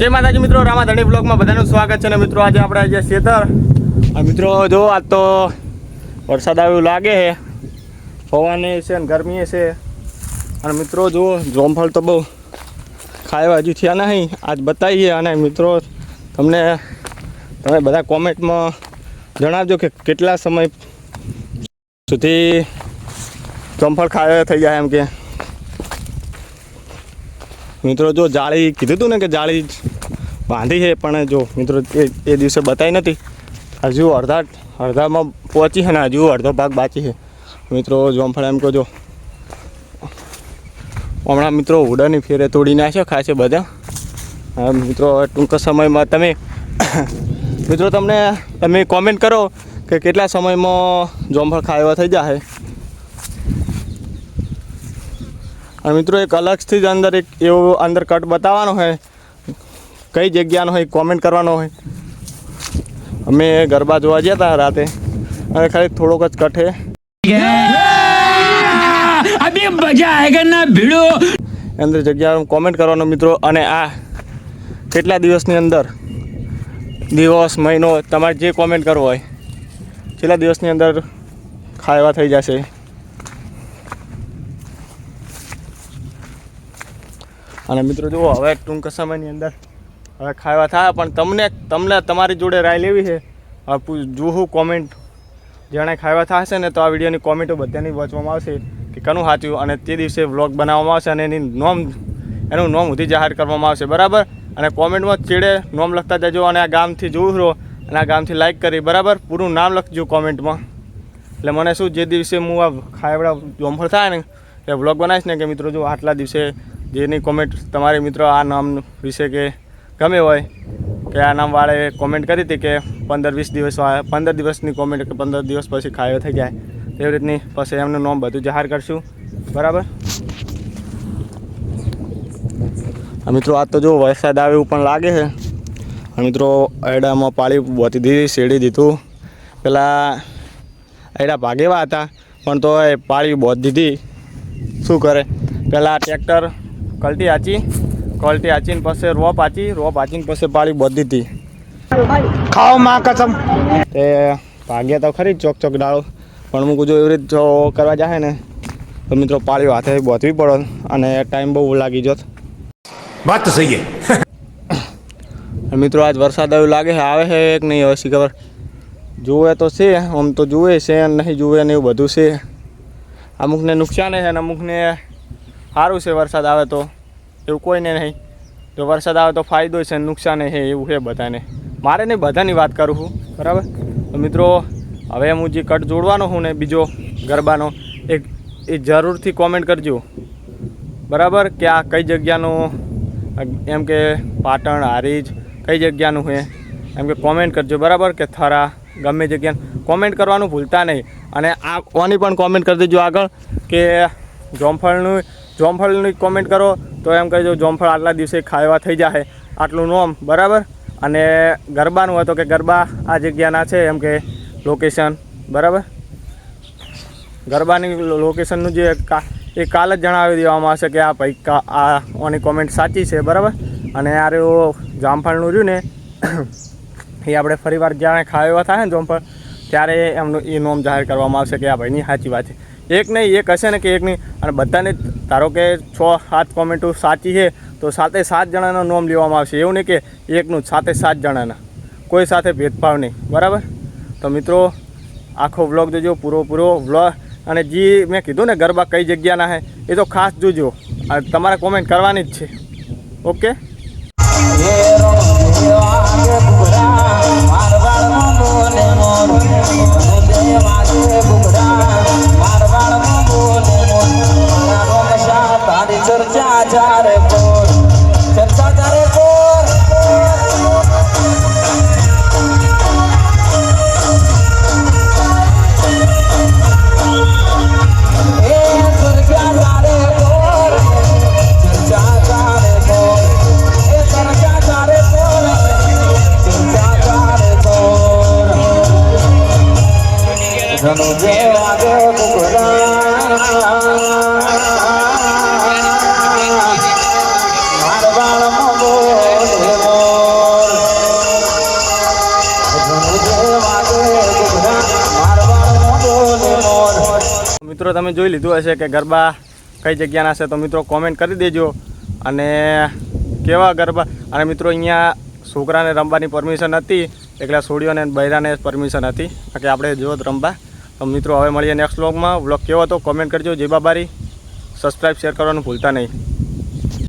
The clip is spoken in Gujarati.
जय माताजी मित्रों, रामाधणी ब्लॉग में बधाનું સ્વાગત છે ને મિત્રો। આજે આપણે આજે ખેતર મિત્રો જો આજ તો વરસાદ આવ્યો લાગે છે, પવન છે ને ગરમી છે અને મિત્રો જો જોમફળ તો બહુ ખાવા હજુ થયા નહીં, આજ બતાવીએ। અને મિત્રો તમે બધા કોમેન્ટમાં જણાવજો કે કેટલા સમય સુધી જોમફળ ખાવા થઈ જાય એમ કે। મિત્રો જો જાળી કીધું હતું ને કે જાળી બાંધી છે, પણ જો મિત્રો એ દિવસે બતાવી નથી, હજુ અડધામાં પહોંચી છે ને હજુ અડધો ભાગ બાકી છે મિત્રો। જોમફળ એમ કહો જો હમણાં મિત્રો ઉડાની ફેરે તોડી નાખ્યો ખાશે બધા મિત્રો। ટૂંક સમયમાં તમે કોમેન્ટ કરો કે કેટલા સમયમાં જોમફળ ખાવા થઈ જાય। અને મિત્રો એક અલગથી જ અંદર એક એવો અંદર કટ બતાવવાનો હોય, કઈ જગ્યાનો હોય કોમેન્ટ કરવાનો હોય। અમે ગરબા જોવા ગયા હતા રાતે અને ખાલી થોડોક જ કટ છે, અભી મજા આયેગા ના ભીડો અંદર જગ્યા કોમેન્ટ કરવાનો મિત્રો। અને આ કેટલા દિવસની અંદર, દિવસ મહિનો તમારે જે કોમેન્ટ કરવો હોય કેટલા દિવસની અંદર ખાવા થઈ જશે। અને મિત્રો જુઓ હવે ટૂંક સમયની અંદર હવે ખાવા થાય, પણ તમને તમારી જોડે રાય લેવી છે। જોવું કોમેન્ટ જેણે ખાવા થશે ને તો આ વિડીયોની કોમેન્ટો બધાની વાંચવામાં આવશે કે કનું સાચું, અને તે દિવસે વ્લોગ બનાવવામાં આવશે અને એનું નોમ સુધી જાહેર કરવામાં આવશે, બરાબર। અને કોમેન્ટમાં ચેડે નોમ લખતા જજો અને આ ગામથી જોવું રહો અને આ ગામથી લાઈક કરી, બરાબર। પૂરું નામ લખજો કોમેન્ટમાં, એટલે મને શું જે દિવસે હું આ ખાવડા જોમફળ થાય ને એ વ્લોગ બનાવીશ ને કે મિત્રો જો આટલા દિવસે જેની કોમેન્ટ તમારી મિત્રો આ નામ વિશે કે ગમે હોય કે આ નામવાળે કોમેન્ટ કરી હતી કે 15 દિવસની કોમેન્ટ કે 15 દિવસ પછી ખાવા થઈ જાય, એવી રીતની પછી એમનું નામ બધું જાહેર કરશું, બરાબર। મિત્રો આજ તો જો વરસાદ આવે એવું પણ લાગે છે મિત્રો। એડામાં પાળી બોતી દીધી, શેડી દીધું, પેલા એડા ભાગેવા હતા પણ તો એ પાળી બોત દીધી। શું કરે પહેલાં ટ્રેક્ટર કલટી આચીને પછી રોપ આચીને પછી પાળી બોત દીધી। ખાઓ માં કસમ તે ભાગ્યા તો ખરી ચોક ડાળો, પણ હું જો એવી રીતે જો કરવા જાય ને તો મિત્રો પાળીઓ હાથે બોતવી પડે અને ટાઈમ બહુ લાગી જોત। વાત તો સહી છે મિત્રો। આજ વરસાદ એવું લાગે છે, આવે છે એક નહીં હવે શી ખબર, જુએ તો છે આમ તો જુએ છે નહીં જુએ ને એવું બધું છે। અમુકને નુકસાન છે અને અમુકને સારું છે વરસાદ આવે તો, એવું કોઈને નહીં। જો વરસાદ આવે તો ફાયદો છે, નુકસાન છે, એવું છે બધાને। મારે નહીં બધાની વાત કરું છું, બરાબર। તો મિત્રો હવે હું જે કટ જોડવાનો છું ને બીજો ગરબાનો એ જરૂરથી કોમેન્ટ કરજો, બરાબર। કે આ કઈ જગ્યાનું એમ કે પાટણ હારીજ કઈ જગ્યાનું છે એમ કે કોમેન્ટ કરજો, બરાબર। કે થરા ગમે જગ્યાનું કોમેન્ટ કરવાનું ભૂલતા નહીં। અને આ કોની પણ કોમેન્ટ કરી દેજો આગળ કે જોમફળની કોમેન્ટ કરો તો એમ કહેજો જોમફળ આટલા દિવસે ખાવા થઈ જાય આટલું નોમ, બરાબર। અને ગરબાનું હોય તો કે ગરબા આ જગ્યાના છે એમ કે લોકેશન, બરાબર। ગરબાની લોકેશનનું જે એ કાલ જ જણાવી દેવામાં આવશે કે આ ભાઈ આ ઓની કોમેન્ટ સાચી છે, બરાબર। અને આ રહ્યું જામફળનું રહ્યું ને એ આપણે ફરીવાર જ્યારે ખાવા થાય ને જોમફળ ત્યારે એમનું એ નોમ જાહેર કરવામાં આવશે કે આ ભાઈની સાચી વાત છે। એક નહીં એક હશે ને કે એક નહીં, અને બધાને ધારો કે 6-7 કોમેન્ટો સાચી છે તો 7 જણાનો નોમ લેવામાં આવશે, એવું નહીં કે એકનું 7 જણાના, કોઈ સાથે ભેદભાવ નહીં, બરાબર। તો મિત્રો આખો વ્લોગ જોજો, પૂરો વ્લોગ। અને જે મેં કીધું ને ગરબા કઈ જગ્યાના છે એ તો ખાસ જોજો, તમારે કોમેન્ટ કરવાની જ છે, ઓકે। મિત્રો તમે જોઈ લીધું હશે કે ગરબા કઈ જગ્યાના છે, તો મિત્રો કોમેન્ટ કરી દેજો. અને કેવા ગરબા, અને મિત્રો અહીંયા છોકરાને રમવાની પરમિશન હતી, એટલે છોડીઓને બૈરાને પરમિશન હતી કે આપણે જો રમવા. તો મિત્રો હવે મળીએ નેક્સ્ટ વ્લોગમાં. વ્લોગ કેવો હતો કોમેન્ટ કરજો. જય બાબારી. સબસ્ક્રાઈબ શેર કરવાનું ભૂલતા નહીં.